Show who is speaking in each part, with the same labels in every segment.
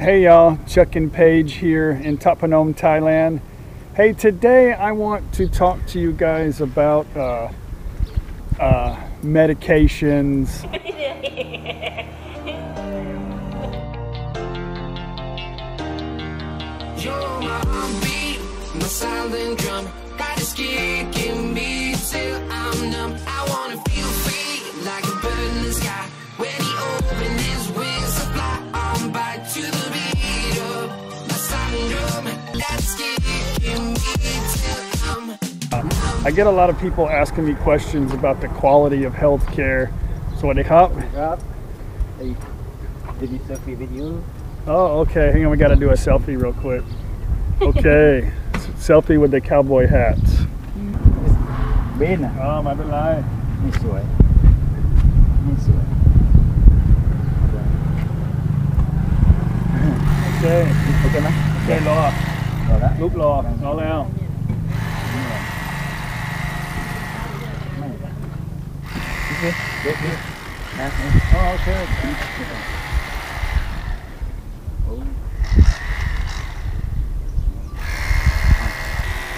Speaker 1: Hey y'all, Chuck and Paige here in Thap Phnom, Thailand. Hey, today I want to talk to you guys about medications.
Speaker 2: You're my heartbeat, my silent drum. Got this kicking me till I'm numb. I wanna feel free like a bird in the sky. When he opens his wings to fly on by to the beat of my silent drum. That's kicking me till I'm
Speaker 1: I get a lot of people asking me questions about the quality of healthcare. So what they call?
Speaker 3: Hey, did he selfie with you?
Speaker 1: Oh, okay. Hang on, we got to do a selfie real quick. Okay, selfie with the cowboy hats.
Speaker 3: Ben
Speaker 1: ไม่เป็นไร
Speaker 3: นี่สวยนี่สวย
Speaker 1: โอเค
Speaker 3: โอเคไหม
Speaker 1: โอเครอ
Speaker 3: รอแล้ว
Speaker 1: รูปรอแล้ว
Speaker 3: ไม่โอเคเด็กนี่นะ
Speaker 1: อ๋อโอเค
Speaker 3: จ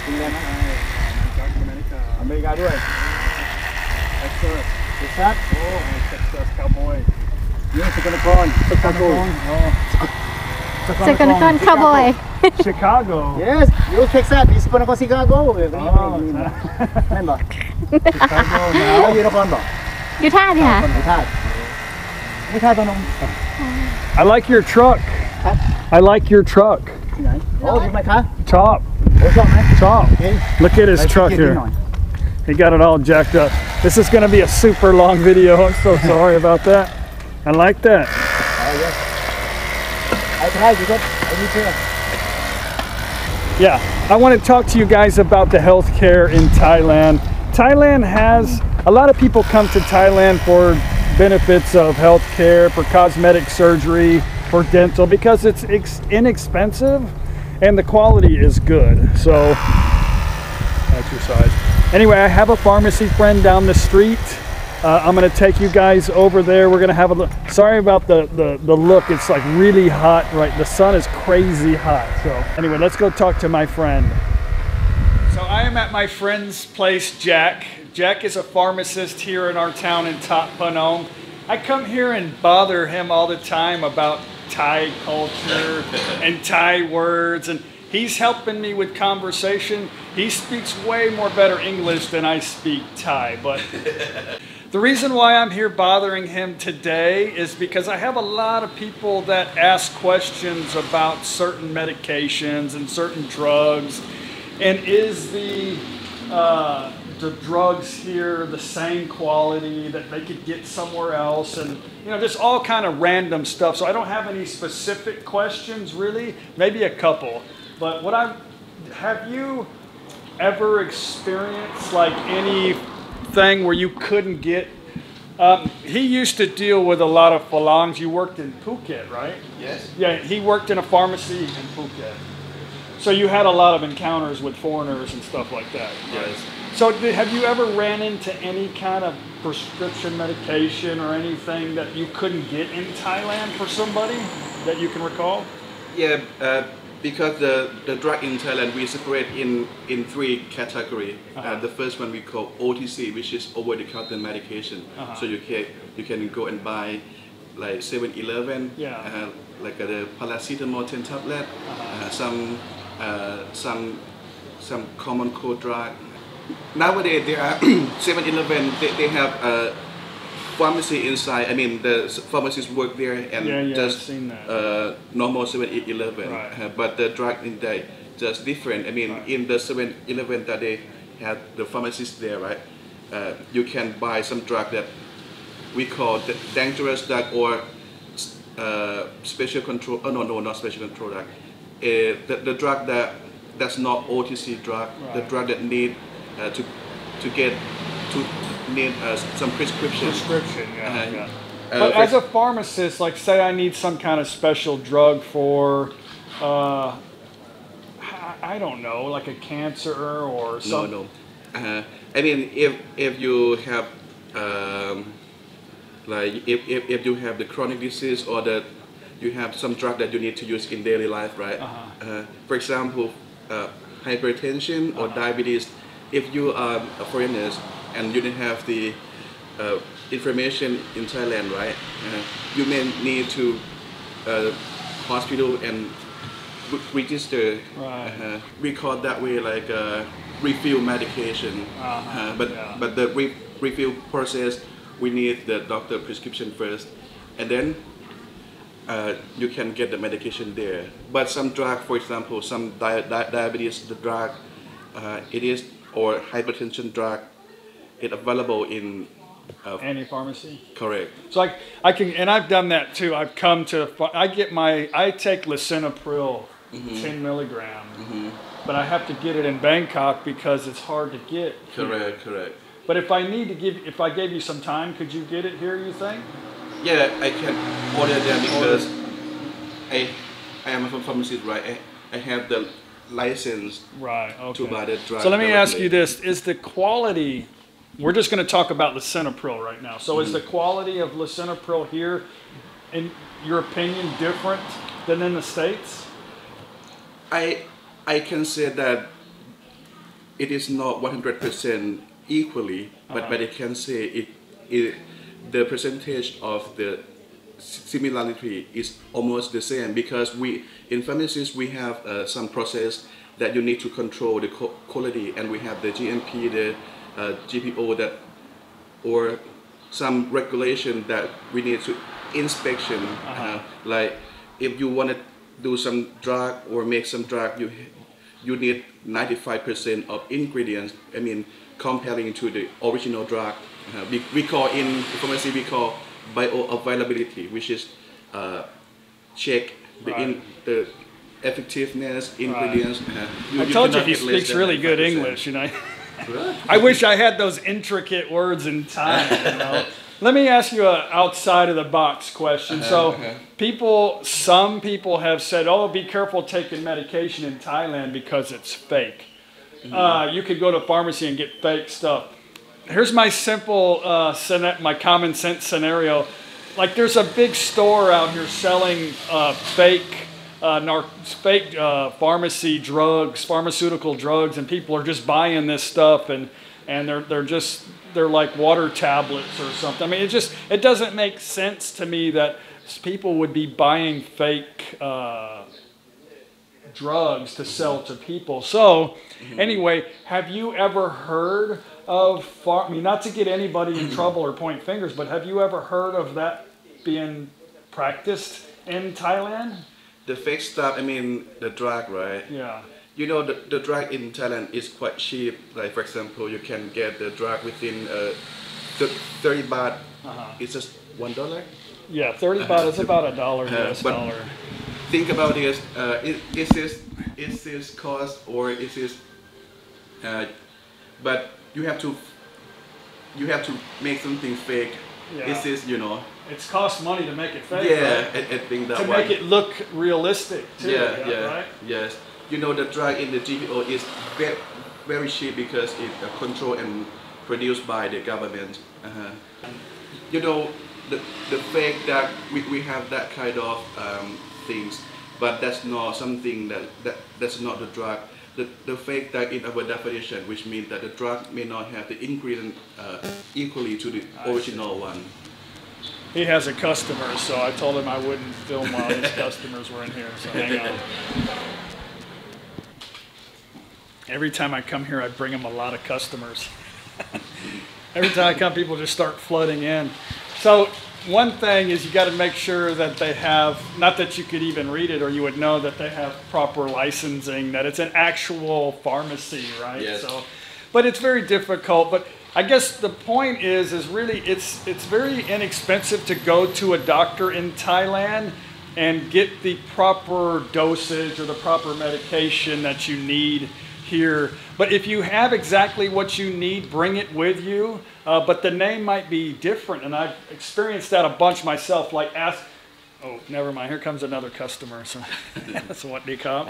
Speaker 3: ริงเลยนะ
Speaker 1: จากอเมริกา
Speaker 3: อเมริกาด้วย
Speaker 1: เท็กซัส
Speaker 3: เท็กซัส
Speaker 1: โอ้เท็กซัสคาวบอย
Speaker 3: นี่สกลนครสกลนคร
Speaker 4: Second cowboy.
Speaker 1: Chicago
Speaker 3: yes you Texas ที่สกลนครชิคาโกเออ
Speaker 1: อ๋อ
Speaker 3: แม่นบ่
Speaker 1: Chicago
Speaker 3: แล้วอยู่นครบ่
Speaker 4: อยู่ท่าดิค่ะ
Speaker 3: ไม่ท่าไม่ท่าตอนนม
Speaker 1: I like your truck I like your truck
Speaker 3: ที่ไหนโอ้ทำไมคะ
Speaker 1: Chop
Speaker 3: โอ้ชอบไหม
Speaker 1: Chop
Speaker 3: เฮ้ย
Speaker 1: Look at his truck here He got it all jacked up. This is going to be a super long video. I'm so sorry about that. I like that.
Speaker 3: Oh yes I try because I need to
Speaker 1: Yeah, I want to talk to you guys about the healthcare in Thailand. Thailand has a lot of people come to Thailand for benefits of healthcare, for cosmetic surgery, for dental, because it's inexpensive and the quality is good. So, exercise. Anyway, I have a pharmacy friend down the street. I'm going to take you guys over there. We're going to have a look. Sorry about the look. It's like really hot, right? The sun is crazy hot. So anyway, let's go talk to my friend. So I am at my friend's place, Jack. Jack is a pharmacist here in our town in Thap Phnom. I come here and bother him all the time about Thai culture and Thai words, and he's helping me with conversation. He speaks way more better English than I speak Thai, but the reason why I'm here bothering him today is because I have a lot of people that ask questions about certain medications and certain drugs, and is the drugs here the same quality that they could get somewhere else, and you know, just all kind of random stuff. So I don't have any specific questions really, maybe a couple, but have you ever experienced like anything where you couldn't get he used to deal with a lot of phalangs. You worked in Phuket, right?
Speaker 5: Yes.
Speaker 1: Yeah, he worked in a pharmacy in Phuket. So you had a lot of encounters with foreigners and stuff like that.
Speaker 5: Yes.
Speaker 1: So have you ever ran into any kind of prescription medication or anything that you couldn't get in Thailand for somebody that you can recall?
Speaker 5: Yeah, because the drug in Thailand we separate in three categories. The first one we call OTC, which is over-the-counter medication. So you can go and buy like 7-Eleven, like the paracetamol 10 tablet, some common cold drug. Nowadays there are 7-Eleven. They have pharmacy inside. I mean, the pharmacists work there and just normal 7-Eleven. Right. But the drug in there just different. I mean, in the 7-Eleven that they have the pharmacists there, right? You can buy some drug that we call the dangerous drug or special control. Oh no, not special control drug. The drug that's not OTC drug. Right. The drug that need need some prescription.
Speaker 1: Yeah. But as a pharmacist, like say I need some kind of special drug for, I don't know, like a cancer or something.
Speaker 5: No. I mean, if you have like if you have the chronic disease or you have some drug that you need to use in daily life, right? For example, hypertension or diabetes. If you are a foreigner and you don't have the information in Thailand, right? You may need to hospital and register.
Speaker 1: Right.
Speaker 5: We call that way like refill medication. But the refill process, we need the doctor prescription first, and then you can get the medication there. But some drug, for example, some diabetes drug, it is, or hypertension drug, it's available in
Speaker 1: any pharmacy.
Speaker 5: Correct.
Speaker 1: So I can, and I've done that too. I've come to, I take lisinopril, 10 milligram, but I have to get it in Bangkok because it's hard to get.
Speaker 5: Correct.
Speaker 1: But if I gave you some time, could you get it here, you think?
Speaker 5: Yeah, I can order them because I am a pharmacist, right? I have the license to buy the drug.
Speaker 1: So let me ask you this: is the quality? We're just going to talk about lisinopril right now. So is the quality of lisinopril here, in your opinion, different than in the States?
Speaker 5: I can say that it is not 100% equally, but I can say the percentage of the similarity is almost the same, because in pharmacies we have some process that you need to control the quality, and we have the GMP, the GPO, that, or some regulation that we need to inspection. Like if you want to do some drug or make some drug, you need 95% of ingredients. I mean, comparing to the original drug. We call in pharmacy, we call bioavailability, which is check the effectiveness, ingredients.
Speaker 1: I told you he speaks really good English, you know. I wish I had those intricate words in Thai, you know. Let me ask you an outside of the box question. So some people have said, oh, be careful taking medication in Thailand because it's fake. You could go to a pharmacy and get fake stuff. Here's my simple, my common sense scenario. Like, there's a big store out here selling fake pharmacy drugs, pharmaceutical drugs, and people are just buying this stuff, and they're like water tablets or something. I mean, it doesn't make sense to me that people would be buying fake drugs to sell to people. So, anyway, have you ever heard of, I mean, not to get anybody in trouble or point fingers, but have you ever heard of that being practiced in Thailand?
Speaker 5: The fake stuff, I mean, the drug, right?
Speaker 1: Yeah.
Speaker 5: You know, the drug in Thailand is quite cheap. Like, for example, you can get the drug within 30 baht. It's just $1.
Speaker 1: Yeah, 30 baht is about $1 US dollar.
Speaker 5: Think about this. Is this cost, or is this? But you have to make something fake.
Speaker 1: Yeah.
Speaker 5: Is this, you know?
Speaker 1: It's cost money to make it fake.
Speaker 5: Yeah,
Speaker 1: right?
Speaker 5: I think that
Speaker 1: to make it look realistic too.
Speaker 5: Yeah,
Speaker 1: right?
Speaker 5: Yes. You know, the drug in the GPO is very cheap because it's controlled and produced by the government. You know, the fake that we have that kind of things, but that's not something that's not the drug. The fake drug in our definition, which means that the drug may not have the ingredient equally to the original one.
Speaker 1: He has a customer, so I told him I wouldn't film while his customers were in here, so hang on. Every time I come here, I bring him a lot of customers. Every time I come, people just start flooding in. So one thing is you got to make sure that they have, not that you could even read it or you would know that they have proper licensing, that it's an actual pharmacy, right?
Speaker 5: Yes.
Speaker 1: So, but it's very difficult. But I guess the point is really it's very inexpensive to go to a doctor in Thailand and get the proper dosage or the proper medication that you need here. But if you have exactly what you need, bring it with you. But the name might be different, and I've experienced that a bunch myself. Like oh, never mind. Here comes another customer. So that's what they call.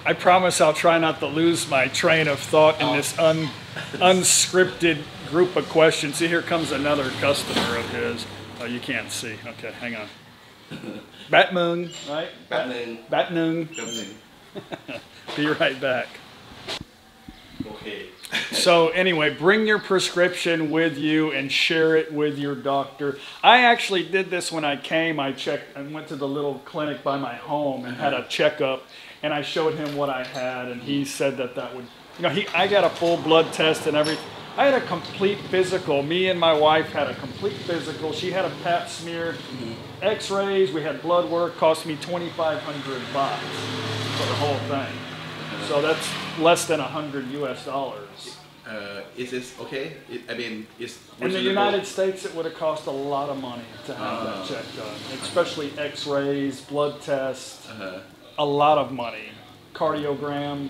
Speaker 1: I promise I'll try not to lose my train of thought in this unscripted group of questions. See, here comes another customer of his. Oh, you can't see. Okay, hang on. Bat Moon, right?
Speaker 5: Bat Moon.
Speaker 1: Bat Moon.
Speaker 5: Bat Moon.
Speaker 1: Be right back.
Speaker 5: Okay.
Speaker 1: So anyway, bring your prescription with you and share it with your doctor. I actually did this when I came. I went to the little clinic by my home and had a checkup, and I showed him what I had, and he said that would, I got a full blood test and everything. I had a complete physical. Me and my wife had a complete physical. She had a pap smear, x-rays, we had blood work, cost me 2,500 baht for the whole thing. So that's less than $100 US.
Speaker 5: Is this okay? It's
Speaker 1: in the United States, it would have cost a lot of money to have that check done, especially x-rays, blood tests, a lot of money. Cardiogram,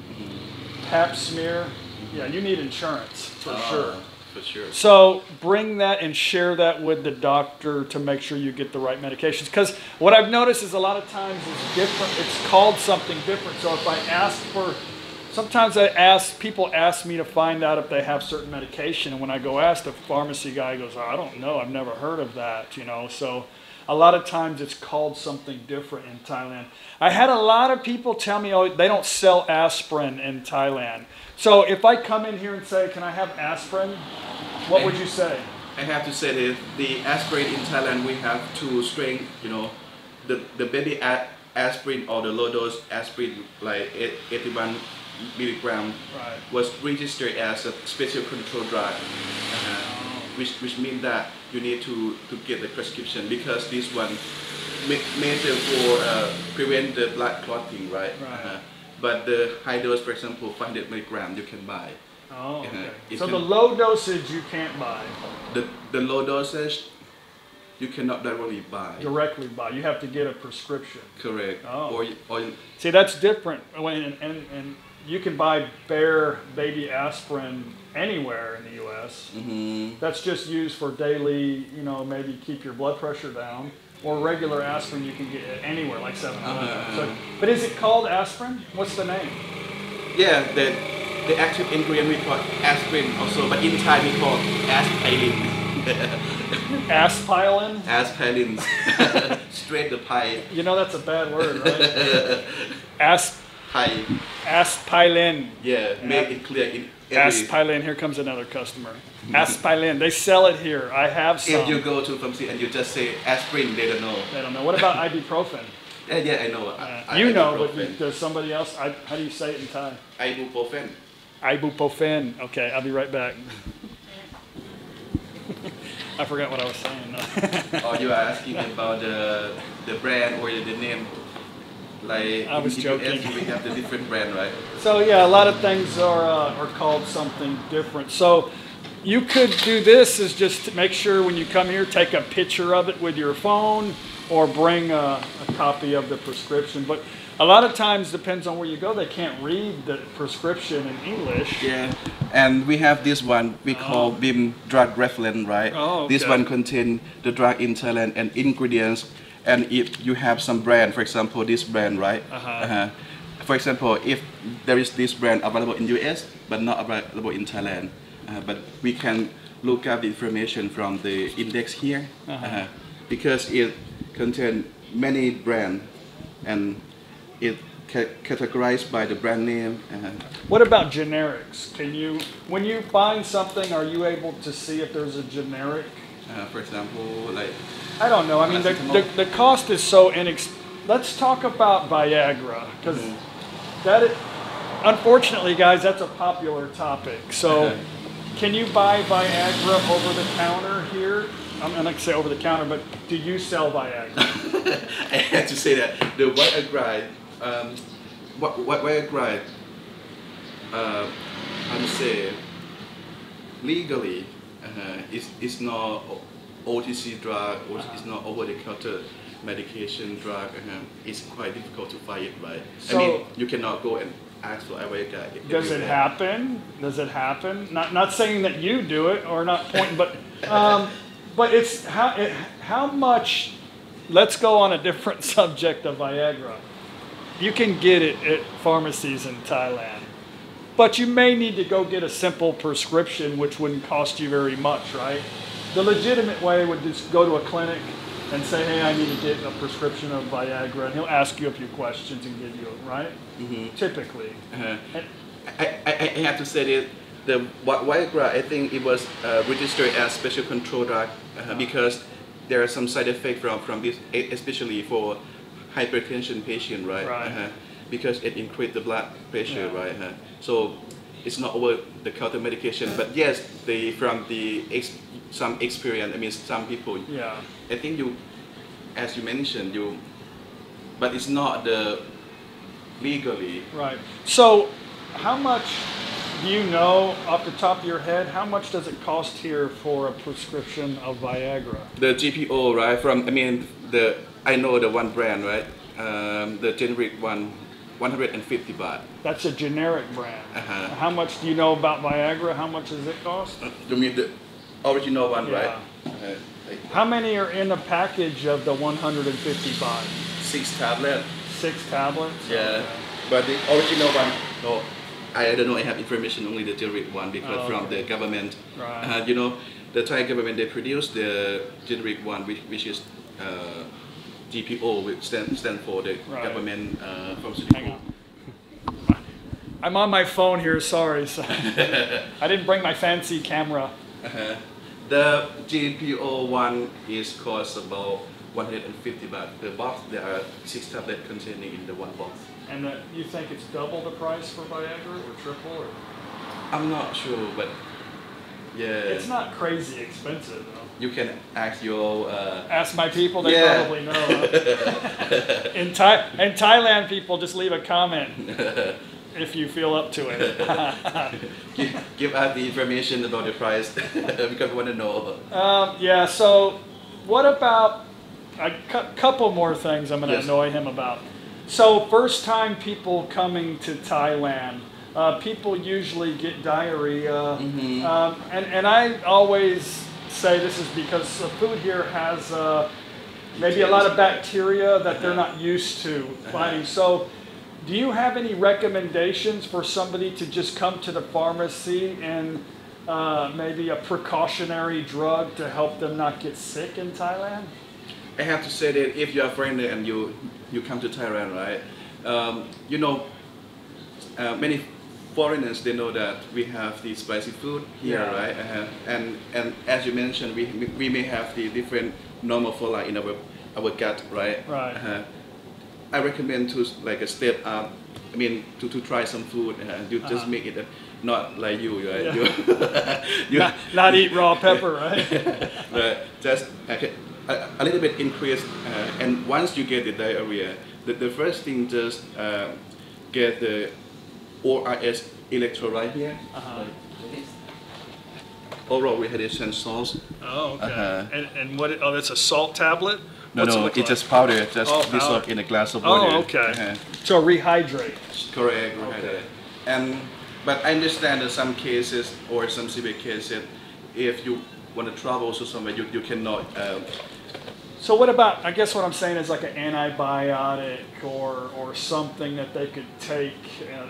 Speaker 1: pap smear. Yeah, you need insurance for sure.
Speaker 5: For sure.
Speaker 1: So bring that and share that with the doctor to make sure you get the right medications. Because what I've noticed is a lot of times it's different. It's called something different. So if I ask for, sometimes people ask me to find out if they have certain medication. And when I go ask, the pharmacy guy goes, I don't know. I've never heard of that, So a lot of times it's called something different in Thailand. I had a lot of people tell me, oh, they don't sell aspirin in Thailand. So if I come in here and say, can I have aspirin? What would you say?
Speaker 5: I have to say that the aspirin in Thailand, we have two strengths, the baby aspirin or the low dose aspirin, like 81 milligram, was registered as a special control drug, which means that you need to get the prescription, because this one measure for prevent the blood clotting, right? But the high dose, for example, 500 milligram, you can buy.
Speaker 1: Oh, okay. So the low dosage you can't buy.
Speaker 5: The low dosage you cannot directly buy.
Speaker 1: Directly buy. You have to get a prescription.
Speaker 5: Correct.
Speaker 1: Oh.
Speaker 5: Or
Speaker 1: see, that's different. And you can buy bare baby aspirin anywhere in the U.S. That's just used for daily, maybe keep your blood pressure down. Or regular aspirin you can get anywhere, like 7-Eleven. So, but is it called aspirin? What's the name?
Speaker 5: Yeah, the active ingredient we call aspirin also, but in Thai we call aspirin.
Speaker 1: Aspilin?
Speaker 5: Aspirin. Straight the pie.
Speaker 1: That's a bad word, right?
Speaker 5: Pie.
Speaker 1: Aspilin.
Speaker 5: Yeah, make it clear in
Speaker 1: Aspilin. Here comes another customer. Aspilin. They sell it here. I have some.
Speaker 5: If you go to pharmacy and you just say aspirin, they don't know.
Speaker 1: They don't know. What about ibuprofen?
Speaker 5: Yeah, I know.
Speaker 1: But does somebody else? How do you say it in Thai?
Speaker 5: Ibuprofen.
Speaker 1: Ibuprofen. Okay, I'll be right back. I forgot what I was saying.
Speaker 5: Oh, you are asking about the brand or the name? Like
Speaker 1: I was joking.
Speaker 5: We have the different brand, right?
Speaker 1: So yeah, a lot of things are called something different. So you could do this is just to make sure when you come here, take a picture of it with your phone or bring a copy of the prescription. But a lot of times, depends on where you go, they can't read the prescription in English.
Speaker 5: Yeah, and we have this one we call BIM drug reference, right?
Speaker 1: Oh, okay.
Speaker 5: This one contains the drug in Thailand and ingredients. And if you have some brand, for example, this brand, right? For example, if there is this brand available in US, but not available in Thailand, but we can look up the information from the index here, because it contains many brands, and it categorized by the brand name.
Speaker 1: What about generics? When you find something, are you able to see if there's a generic?
Speaker 5: For example, like...
Speaker 1: I don't know. I mean, the cost is so inexpensive. Let's talk about Viagra, because unfortunately, guys, that's a popular topic. So, can you buy Viagra over the counter here? I'm not going to say over the counter, but do you sell Viagra?
Speaker 5: I had to say that the Viagra, Viagra, I would say legally, it's not OTC drug, or it's not over-the-counter medication drug. It's quite difficult to find it, right?
Speaker 1: So,
Speaker 5: I mean, you cannot go and ask for Viagra.
Speaker 1: Does it happen? Does it happen? Not saying that you do it, or not pointing, but it's how much. Let's go on a different subject of Viagra. You can get it at pharmacies in Thailand, but you may need to go get a simple prescription, which wouldn't cost you very much, right? the legitimate way would just go to a clinic and say, hey, I need to get a prescription of Viagra, and he'll ask you a few questions and give you it, right? Typically.
Speaker 5: I have to say that the Viagra, I think it was registered as special control drug because there are some side effects from this, especially for hypertension patient, right? Because it increases the blood pressure, right? So it's not over the counter medication, but yes, from some experience, I mean, some people, I think as you mentioned, but it's not the legally.
Speaker 1: Right. So how much do you know off the top of your head, how much does it cost here for a prescription of Viagra?
Speaker 5: The GPO, right? I know the one brand, right? The generic one, 150 baht.
Speaker 1: That's a generic brand. How much do you know about Viagra? How much does it cost?
Speaker 5: You mean the original one, right?
Speaker 1: How many are in a package of the 150 baht?
Speaker 5: 6 tablets.
Speaker 1: 6 tablets?
Speaker 5: Yeah.
Speaker 1: Okay.
Speaker 5: But the original one, no, I don't know, I have information only the generic one because from the government.
Speaker 1: Right.
Speaker 5: You know, the Thai government, they produce the generic one, which is GPO, which stand for the government pharmaceutical.
Speaker 1: Hang on. I'm on my phone here, sorry. So I didn't bring my fancy camera.
Speaker 5: The GPO one is cost about 150 baht per box. There are 6 tablets containing in the one box.
Speaker 1: And you think it's double the price for Viagra or triple? Or?
Speaker 5: I'm not sure, but yeah.
Speaker 1: It's not crazy expensive though.
Speaker 5: You can ask your...
Speaker 1: ask my people, they probably know. In Thailand, people just leave a comment if you feel up to it.
Speaker 5: give us the information about the price because we want to know.
Speaker 1: Yeah, so what about a couple more things I'm going to annoy him about. So first time people coming to Thailand, people usually get diarrhea. And I always say this is because the food here has maybe a lot of bacteria that they're not used to fighting. So do you have any recommendations for somebody to just come to the pharmacy and maybe a precautionary drug to help them not get sick in Thailand?
Speaker 5: I have to say that if you are friendly and you come to Thailand, right? You know, many foreigners, they know that we have the spicy food here, right? And as you mentioned, we may have the different normal flora in our gut, right? I recommend to like a step up. I mean, to try some food. You just make it not like you, right?
Speaker 1: Not eat raw pepper, right?
Speaker 5: Right. Just a little bit increase, and once you get the diarrhea, the first thing just get the ORS electrolyte here. Oral rehydration salts.
Speaker 1: Oh, okay. And what? Oh, that's a salt tablet.
Speaker 5: No, it's just powder, just dissolved in a glass of water.
Speaker 1: Oh, okay. So rehydrate.
Speaker 5: Correct, rehydrate. But I understand in some cases or some severe cases, if you want to travel to somewhere, you cannot.
Speaker 1: So what about, I guess what I'm saying is like an antibiotic or something that they could take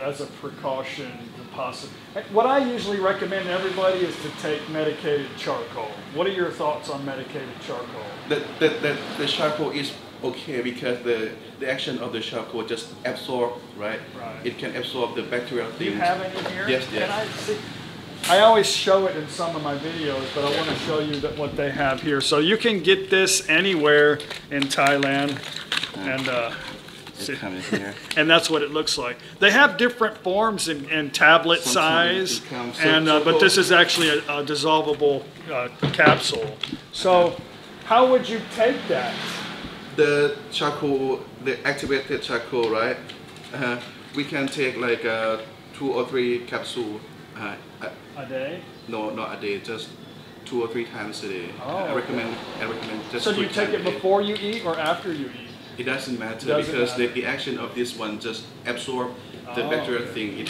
Speaker 1: as a precaution to possibly. What I usually recommend to everybody is to take medicated charcoal. What are your thoughts on medicated charcoal?
Speaker 5: The charcoal is okay because the action of the charcoal just absorb, right? It can absorb the bacterial things.
Speaker 1: Do you have any here?
Speaker 5: Yes.
Speaker 1: Can I see? I always show it in some of my videos, but I want to show you what they have here. So you can get this anywhere in Thailand, and and that's what it looks like. They have different forms and tablet size, but this is actually a dissolvable capsule. So how would you take that?
Speaker 5: The charcoal, the activated charcoal, right? We can take like 2 or 3 capsules.
Speaker 1: A day?
Speaker 5: No, not a day, just 2 or 3 times a day. I recommend just.
Speaker 1: So do you take it before you eat or after you eat?
Speaker 5: It doesn't matter because the action of this one just absorb the bacterial thing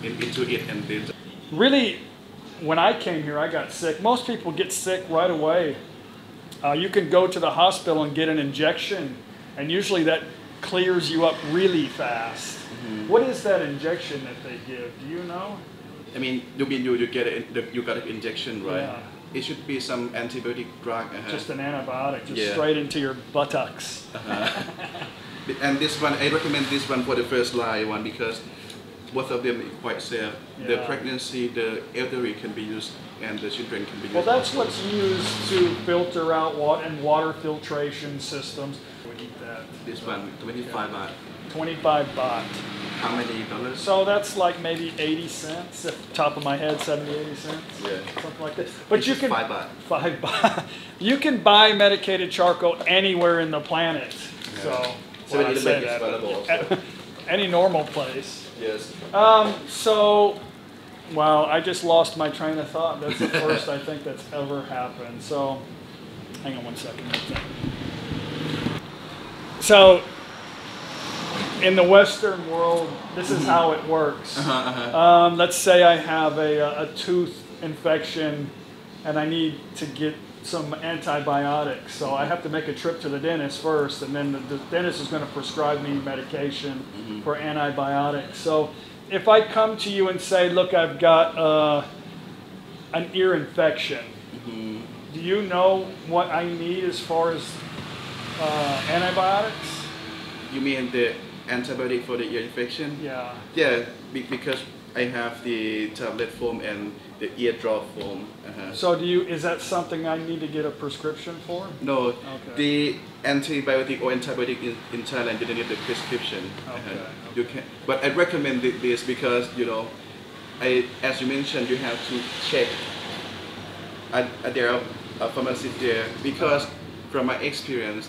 Speaker 5: into it and then.
Speaker 1: Really, when I came here, I got sick. Most people get sick right away. You can go to the hospital and get an injection, and usually that clears you up really fast. What is that injection that they give? Do you know?
Speaker 5: I mean, you got an injection, right? it should be some antibiotic drug.
Speaker 1: Just an antibiotic, just
Speaker 5: Yeah.
Speaker 1: straight into your buttocks.
Speaker 5: And this one, I recommend this one for the first line one because both of them are quite safe. The
Speaker 1: Yeah.
Speaker 5: pregnancy, the elderly can be used, and the children can be used.
Speaker 1: Well, that's what's used to filter out water and water filtration systems. We need that.
Speaker 5: This one, 25 baht.
Speaker 1: 25 baht.
Speaker 5: How many dollars?
Speaker 1: So that's like maybe 80 cents, at the top of my head, 70, 80 cents.
Speaker 5: Yeah.
Speaker 1: Something like that. But
Speaker 5: This
Speaker 1: you
Speaker 5: is
Speaker 1: can
Speaker 5: 5 baht.
Speaker 1: 5 baht. You can buy medicated charcoal anywhere in the planet. So, well, I say
Speaker 5: is
Speaker 1: that,
Speaker 5: available
Speaker 1: but
Speaker 5: also.
Speaker 1: any normal place.
Speaker 5: Yes.
Speaker 1: So, wow, I just lost my train of thought. That's the first I think that's ever happened. So, hang on one second. So, in the Western world, this is how it works. Let's say I have a tooth infection and I need to get some antibiotics. So I have to make a trip to the dentist first, and then the dentist is going to prescribe me medication for antibiotics. So if I come to you and say, look, I've got an ear infection, do you know what I need as far as antibiotics?
Speaker 5: You mean the antibiotic for the ear infection?
Speaker 1: Yeah.
Speaker 5: Yeah, because I have the tablet form and the ear drop form.
Speaker 1: So is that something I need to get a prescription for?
Speaker 5: No,
Speaker 1: Okay.
Speaker 5: the antibiotic or antibiotic in Thailand, you don't need the prescription.
Speaker 1: Okay.
Speaker 5: You can, but I recommend this because, you know, as you mentioned, you have to check there are pharmacies there because from my experience,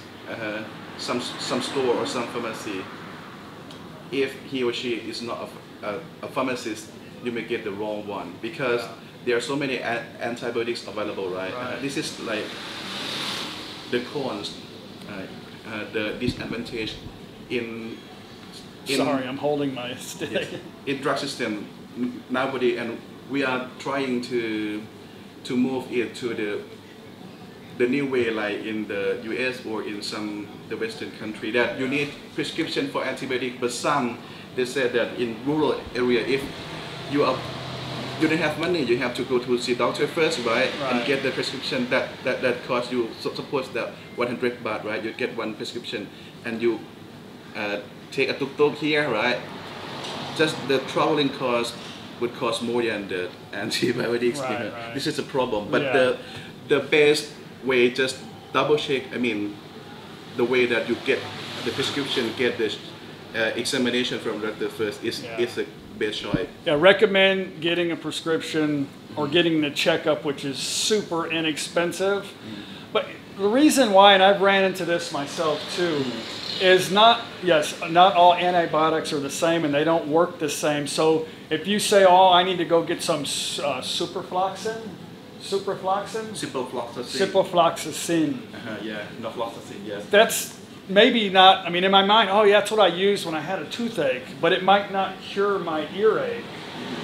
Speaker 5: some store or some pharmacy, if he or she is not a pharmacist, you may get the wrong one because there are so many antibiotics available, right? This is like the cons, the disadvantage in
Speaker 1: Sorry, I'm holding my stick.
Speaker 5: in drug system nowadays, and we are trying to move it to the new way, like in the US or in the Western country, that you need prescription for antibiotic, but some they said that in rural area, if you don't have money, you have to go to see doctor first, right? And get the prescription that costs you, suppose that 100 baht, right? You get one prescription and you take a tuk-tuk here, right? Just the traveling cost would cost more than the antibiotics.
Speaker 1: Right.
Speaker 5: This is a problem, but the best way, just double check, I mean, the way that you get the prescription, get the examination from doctor first is the best choice.
Speaker 1: Yeah, recommend getting a prescription or getting the checkup, which is super inexpensive. But the reason why, and I've ran into this myself too, is not all antibiotics are the same and they don't work the same. So if you say, oh, I need to go get some ciprofloxacin,
Speaker 5: Yeah, norfloxacin, yes.
Speaker 1: that's maybe not, I mean, in my mind, oh yeah, that's what I used when I had a toothache, but it might not cure my earache,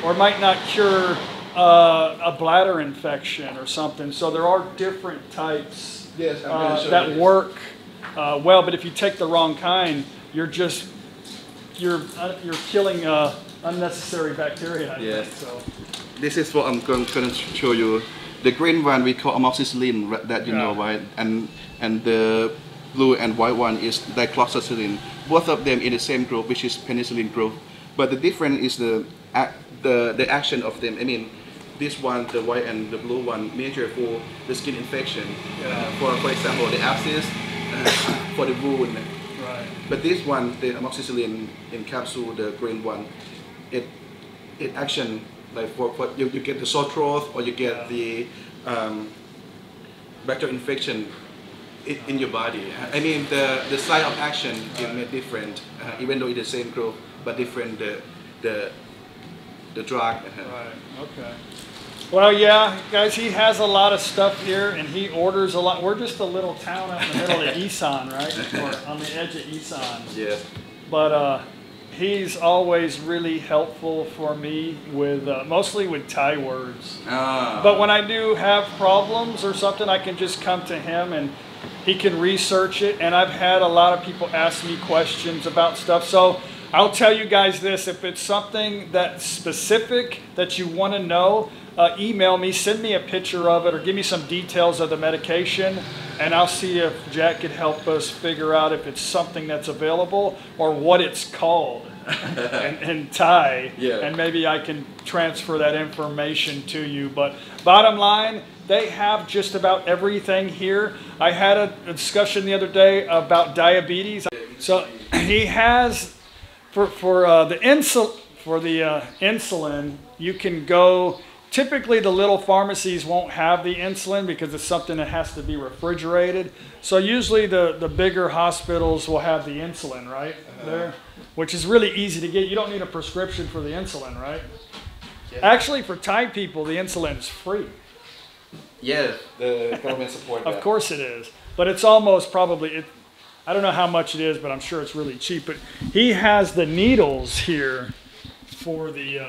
Speaker 1: or it might not cure a bladder infection or something. So there are different types that work well, but if you take the wrong kind, you're killing unnecessary bacteria. I think, so.
Speaker 5: This is what I'm going to show you. The green one we call amoxicillin, that you know, right? And the blue and white one is dicloxacillin. Both of them in the same group, which is penicillin group. But the difference is the action of them. I mean, this one, the white and the blue one, major for the skin infection. For example, the abscess, for the wound.
Speaker 1: Right.
Speaker 5: But this one, the amoxicillin in capsule, the green one, it action like for you get the sore throat or you get the bacterial infection in your body. I mean, the site of action is made different, even though it's the same group, but different the drug.
Speaker 1: Right. Okay. Well, yeah, guys, he has a lot of stuff here, and he orders a lot. We're just a little town out in the middle of Isan, right? Or on the edge of Isan.
Speaker 5: Yes.
Speaker 1: But he's always really helpful for me with mostly with Thai words. But when I do have problems or something, I can just come to him and he can research it. And I've had a lot of people ask me questions about stuff. So I'll tell you guys this, if it's something that's specific that you want to know, email me, send me a picture of it, or give me some details of the medication, and I'll see if Jack could help us figure out if it's something that's available or what it's called in Thai, and maybe I can transfer that information to you. But bottom line, they have just about everything here. I had a discussion the other day about diabetes. So he has for the insulin, you can go. Typically, the little pharmacies won't have the insulin because it's something that has to be refrigerated. So usually the bigger hospitals will have the insulin right there, which is really easy to get. You don't need a prescription for the insulin, right? Yeah. Actually, for Thai people, the insulin is free.
Speaker 5: Yeah, the government support that.
Speaker 1: Of course it is. But it's almost probably, I don't know how much it is, but I'm sure it's really cheap. But he has the needles here for the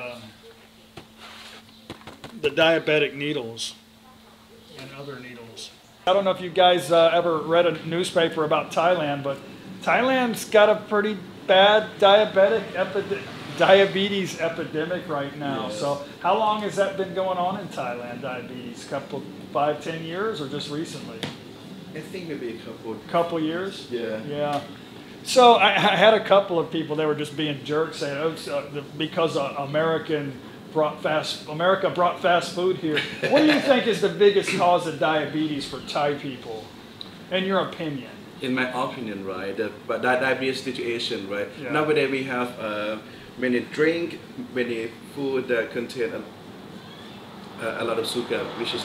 Speaker 1: diabetic needles and other needles. I don't know if you guys ever read a newspaper about Thailand, but Thailand's got a pretty bad diabetes epidemic right now. Yes. So how long has that been going on in Thailand, diabetes? 5-10 years, or just recently?
Speaker 5: I think maybe a
Speaker 1: couple years.
Speaker 5: Yeah.
Speaker 1: So I had a couple of people, they were just being jerks, saying, oh, because America brought fast food here. What do you think is the biggest cause of diabetes for Thai people, in your opinion?
Speaker 5: In my opinion, right, the diabetes situation, right? Yeah. Nowadays we have many drink, many food that contain a lot of sugar, which is...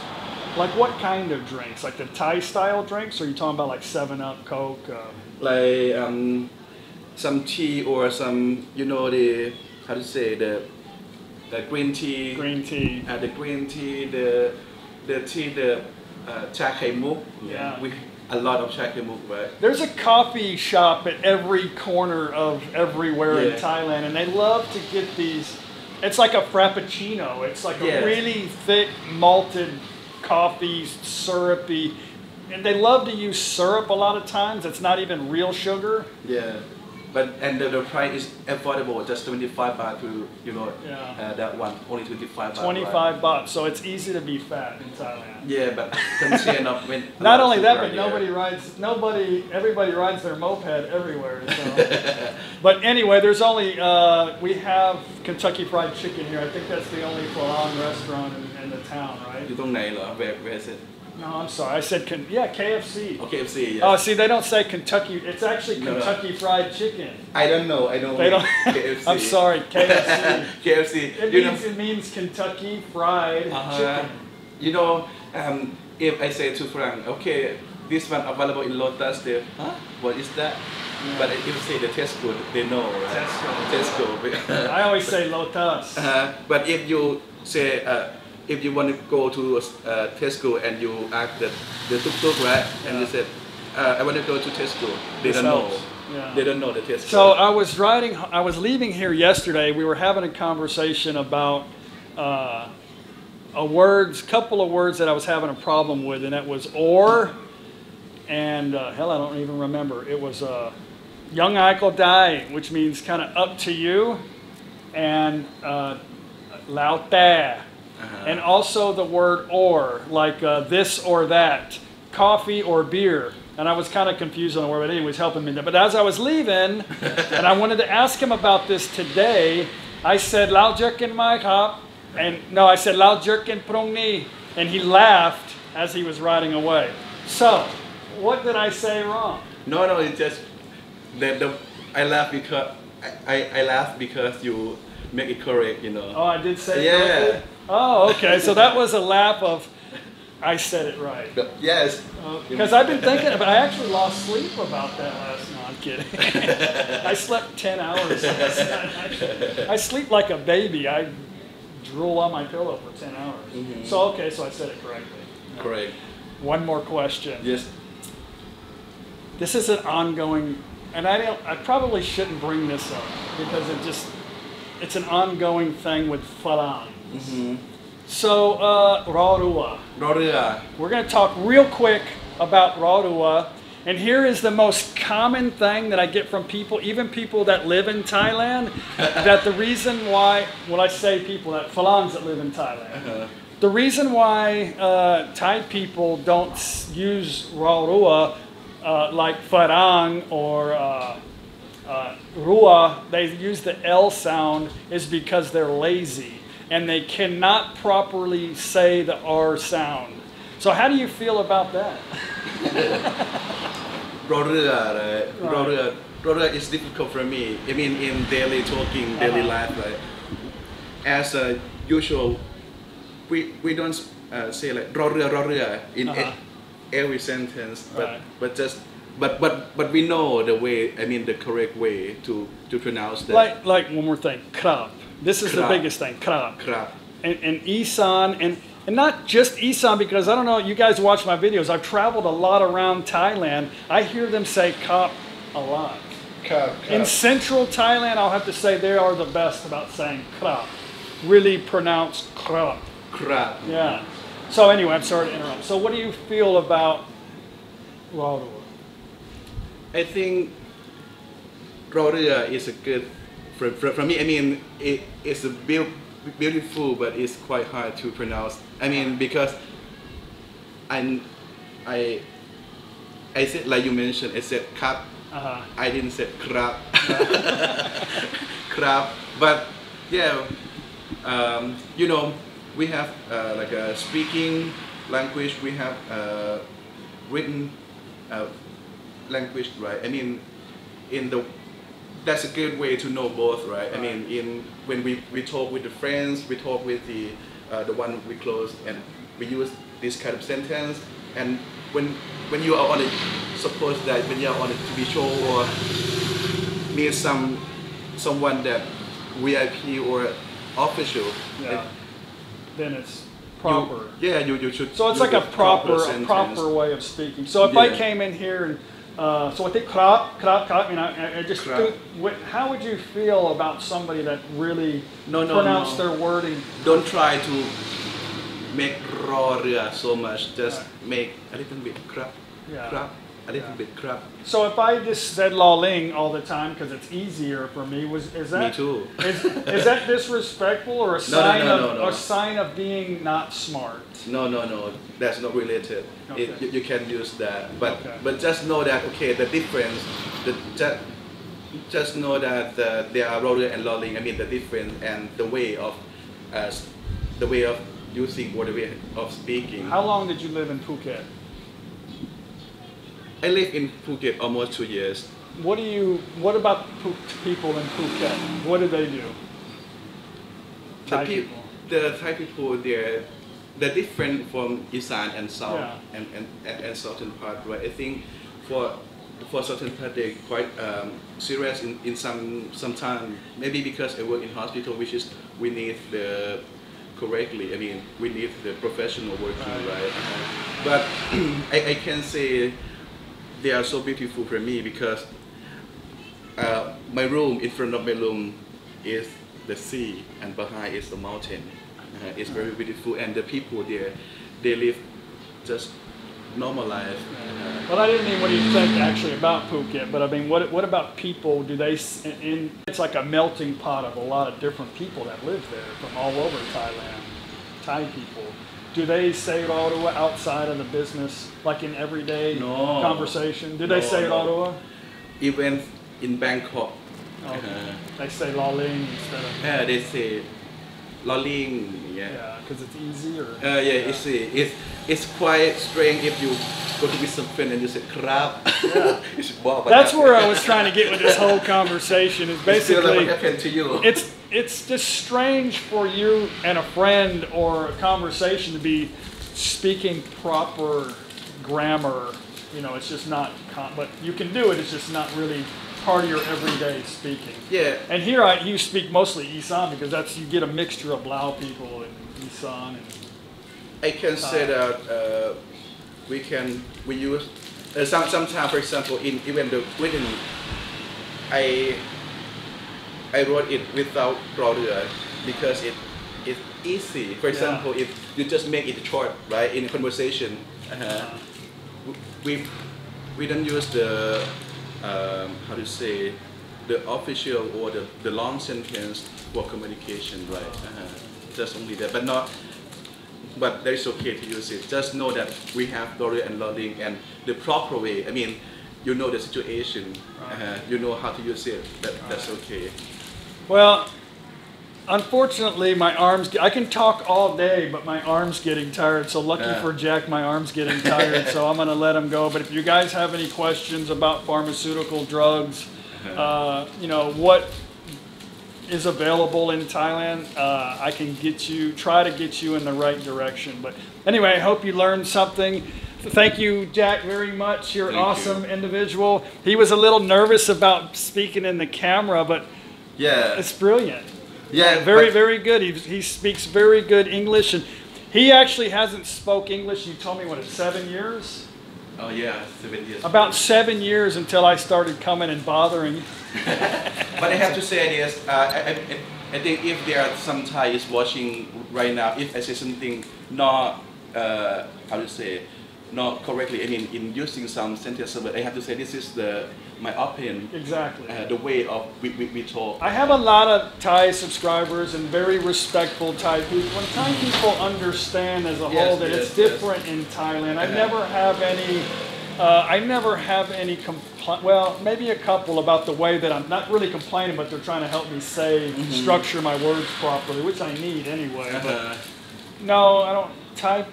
Speaker 1: Like what kind of drinks? Like the Thai style drinks? Or are you talking about like 7-Up, Coke?
Speaker 5: Like some tea or some, you know, the, how to say, the green tea.
Speaker 1: Green tea.
Speaker 5: The green tea, the tea, the cha khai muk.
Speaker 1: Yeah.
Speaker 5: A lot of cha khai muk, right?
Speaker 1: There's a coffee shop at every corner of everywhere in Thailand, and they love to get these. It's like a frappuccino. It's like a really thick malted coffee, syrupy, and they love to use syrup a lot of times. It's not even real sugar.
Speaker 5: Yeah. And the price is affordable, just 25 baht to, you know, that one, only 25 baht.
Speaker 1: 25 baht, so it's easy to be fat in Thailand.
Speaker 5: Yeah, but contain of when
Speaker 1: not only that, but everybody rides their moped everywhere. So. But anyway, there's only, we have Kentucky Fried Chicken here. I think that's the only Phalang restaurant in the town, right?
Speaker 5: You don't know, where is it?
Speaker 1: No, I'm sorry. I said, KFC.
Speaker 5: Oh, KFC, yeah.
Speaker 1: Oh, see, they don't say Kentucky. It's actually Kentucky Fried Chicken.
Speaker 5: I don't know.
Speaker 1: They don't. KFC. I'm sorry, KFC.
Speaker 5: KFC.
Speaker 1: It means Kentucky Fried Chicken.
Speaker 5: You know, if I say to Frank, okay, this one available in Lotus, what is that? Yeah. But if you say the Tesco, they know, right? Tesco.
Speaker 1: I always say Lotus.
Speaker 5: But if you say... if you want to go to Tesco and you ask the tuk-tuk, right? And you said, I want to go to Tesco. They don't know. Yeah. They don't know the Tesco.
Speaker 1: So I was leaving here yesterday. We were having a conversation about couple of words that I was having a problem with, and that was or, and hell, I don't even remember. It was young Aiko Dai, which means kind of up to you, and lao te. And also the word or, like this or that, coffee or beer. And I was kind of confused on the word, but anyway, he was helping me there. But as I was leaving, and I wanted to ask him about this today, I said, Lao jerkin mai khap. And no, I said, Lao jerkin prong ni. And he laughed as he was riding away. So, what did I say wrong?
Speaker 5: No, it's just, I laughed because you make it correct, you know.
Speaker 1: Oh, I did say it correctly? Oh, okay. So that was a laugh of, I said it right.
Speaker 5: Yes.
Speaker 1: Because I've been thinking, but I actually lost sleep about that last night. No, I'm kidding. I slept 10 hours last night. I sleep like a baby. I drool on my pillow for 10 hours. Mm-hmm. So, okay, so I said it correctly.
Speaker 5: Correct.
Speaker 1: One more question.
Speaker 5: Yes.
Speaker 1: This is an ongoing, and I probably shouldn't bring this up because it's an ongoing thing with Phalang. Mm-hmm. So, Rorua. We're going to talk real quick about Rorua. And here is the most common thing that I get from people, even people that live in Thailand, that the reason why, well, I say people that Phalangs that live in Thailand. The reason why Thai people don't use Rorua like Farang or Rua, they use the L sound is because they're lazy and they cannot properly say the R sound. So how do you feel about that?
Speaker 5: Rorua is difficult for me. I mean, in daily talking, daily life, like, as a usual, we don't say like Rorua in every sentence, but we know the way. I mean, the correct way to pronounce that.
Speaker 1: Like one more thing, krap. This is the biggest thing, krap.
Speaker 5: Krap.
Speaker 1: And Isan and not just Isan, because I don't know, you guys watch my videos. I've traveled a lot around Thailand. I hear them say krap a lot.
Speaker 5: Krap.
Speaker 1: In central Thailand, I'll have to say they are the best about saying krap. Really pronounced krap.
Speaker 5: Krap.
Speaker 1: Yeah. So anyway, I'm sorry to interrupt. So what do you feel about Rorua?
Speaker 5: I think Rorua is a good, for me, I mean, it's a beautiful, but it's quite hard to pronounce. I mean, because I said, like you mentioned, I said cup. I didn't say crap. Crap. But yeah, you know, we have like a speaking language, we have written language, right? I mean, that's a good way to know both, right? I mean, when we talk with the friends, we talk with the one we close, and we use this kind of sentence. And when you are on it, suppose that when you are on a TV show or meet someone that VIP or official,
Speaker 1: then it's proper.
Speaker 5: You should.
Speaker 1: So it's like a proper way of speaking. So if I came in here and so I think krap, you know, I just how would you feel about somebody that really pronounced their wording?
Speaker 5: Don't try to make Rorua so much. Just make a little bit krap, a little bit krap.
Speaker 1: So if I just said Laling all the time because it's easier for me, is that?
Speaker 5: Me too.
Speaker 1: Is that disrespectful or a sign of being not smart?
Speaker 5: No. That's not related. You can use that, but just know that the difference. Just know that there are Rorua and Laling. I mean the difference and the way of using or the way of speaking.
Speaker 1: How long did you live in Phuket?
Speaker 5: I live in Phuket almost 2 years.
Speaker 1: What about people in Phuket? What do they do? Thai people.
Speaker 5: The Thai people, they're different from Isan and South and southern part, right? I think for southern part they're quite serious in some time. Maybe because I work in hospital, which is we need the correctly. I mean, we need the professional working, right? But I can say they are so beautiful for me because my room, in front of my room, is the sea, and behind is the mountain. It's very beautiful, and the people there, they live just normal life.
Speaker 1: Well, I didn't mean what do you think actually about Phuket, but I mean, what about people? Do they? It's like a melting pot of a lot of different people that live there from all over Thailand. Thai people. Do they say Rorua outside of the business, like in everyday conversation? Do they say Rorua?
Speaker 5: Even in Bangkok.
Speaker 1: They say Laling instead of.
Speaker 5: Yeah, they say Laling.
Speaker 1: Yeah, because it's easier.
Speaker 5: It's quite strange if you go to visit some friend and you say crap.
Speaker 1: That's where I was trying to get with this whole conversation. Is basically
Speaker 5: what happened to you.
Speaker 1: It's just strange for you and a friend or a conversation to be speaking proper grammar. You know, it's just not. But you can do it. It's just not really part of your everyday speaking.
Speaker 5: Yeah.
Speaker 1: And here you speak mostly Isan because you get a mixture of Lao people and Isan. And
Speaker 5: I can say that we use sometimes, for example, even the written, I wrote it without Rorua because it's easy. For example, if you just make it short, right, in a conversation, we don't use the how to say the official or the long sentence for communication, right? Just only that, but not but that is okay to use it. Just know that we have loading and loading and the proper way. I mean, you know the situation, you know how to use it. That's okay.
Speaker 1: Well, unfortunately, my arms, I can talk all day, but my arm's getting tired. So lucky for Jack, my arm's getting tired. So I'm going to let him go. But if you guys have any questions about pharmaceutical drugs, you know, what is available in Thailand, I can try to get you in the right direction. But anyway, I hope you learned something. Thank you, Jack, very much. You're an awesome individual. He was a little nervous about speaking in the camera, but
Speaker 5: yeah,
Speaker 1: it's brilliant.
Speaker 5: Yeah,
Speaker 1: very good. He speaks very good English, and he actually hasn't spoke English. You told me what, 7 years?
Speaker 5: Oh yeah, 7 years.
Speaker 1: About 7 years until I started coming and bothering.
Speaker 5: But I have to say this. I think if there are some Thais watching right now, if I say something not how to say not correctly, I mean in using some sentences, but I have to say this is my opinion.
Speaker 1: Exactly.
Speaker 5: The way of we talk.
Speaker 1: I have a lot of Thai subscribers and very respectful Thai people. When Thai people understand as a whole that it's different in Thailand, I never have any well, maybe a couple about the way that I'm not really complaining, but they're trying to help me say, structure my words properly, which I need anyway. But no, I don't. Thai.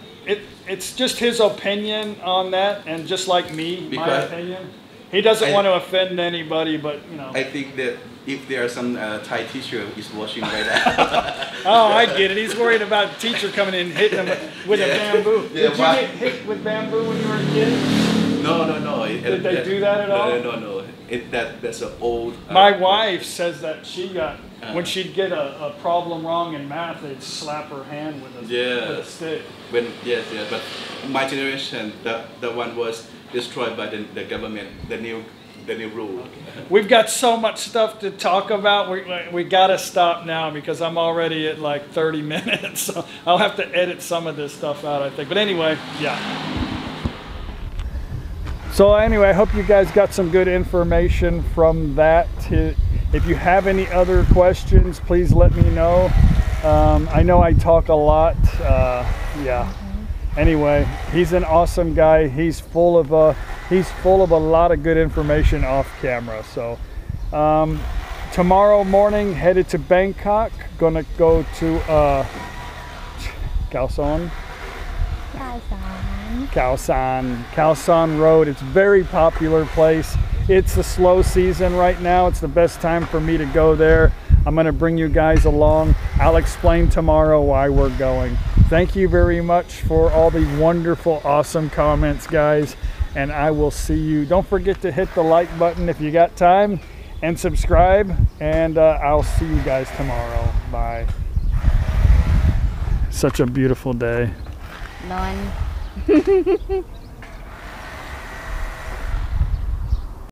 Speaker 1: It's just his opinion on that, and just like me, my opinion. He doesn't want to offend anybody, but you know.
Speaker 5: I think that if there are some Thai teacher is watching right now.
Speaker 1: Oh, I get it. He's worried about a teacher coming in and hitting him with a bamboo.
Speaker 5: Yeah,
Speaker 1: Did you get hit with bamboo when you were a kid?
Speaker 5: No.
Speaker 1: Did they do that at all?
Speaker 5: No. That's an old.
Speaker 1: My wife says that she got when she'd get a problem wrong in math, they'd slap her hand with a stick.
Speaker 5: Yes, but my generation, that one was destroyed by the government, the new rule.
Speaker 1: Okay. We've got so much stuff to talk about. We got to stop now because I'm already at like 30 minutes. So I'll have to edit some of this stuff out, I think. But anyway, yeah. So anyway, I hope you guys got some good information from that. If you have any other questions, please let me know. I know I talk a lot. Yeah. Anyway, he's an awesome guy. He's full of a lot of good information off camera. So tomorrow morning, headed to Bangkok. Gonna go to Khao San Road. It's a very popular place. It's the slow season right now. It's the best time for me to go there. I'm going to bring you guys along. I'll explain tomorrow why we're going. Thank you very much for all the wonderful, awesome comments, guys. And I will see you. Don't forget to hit the like button if you got time and subscribe. And I'll see you guys tomorrow. Bye. Such a beautiful day.
Speaker 4: None.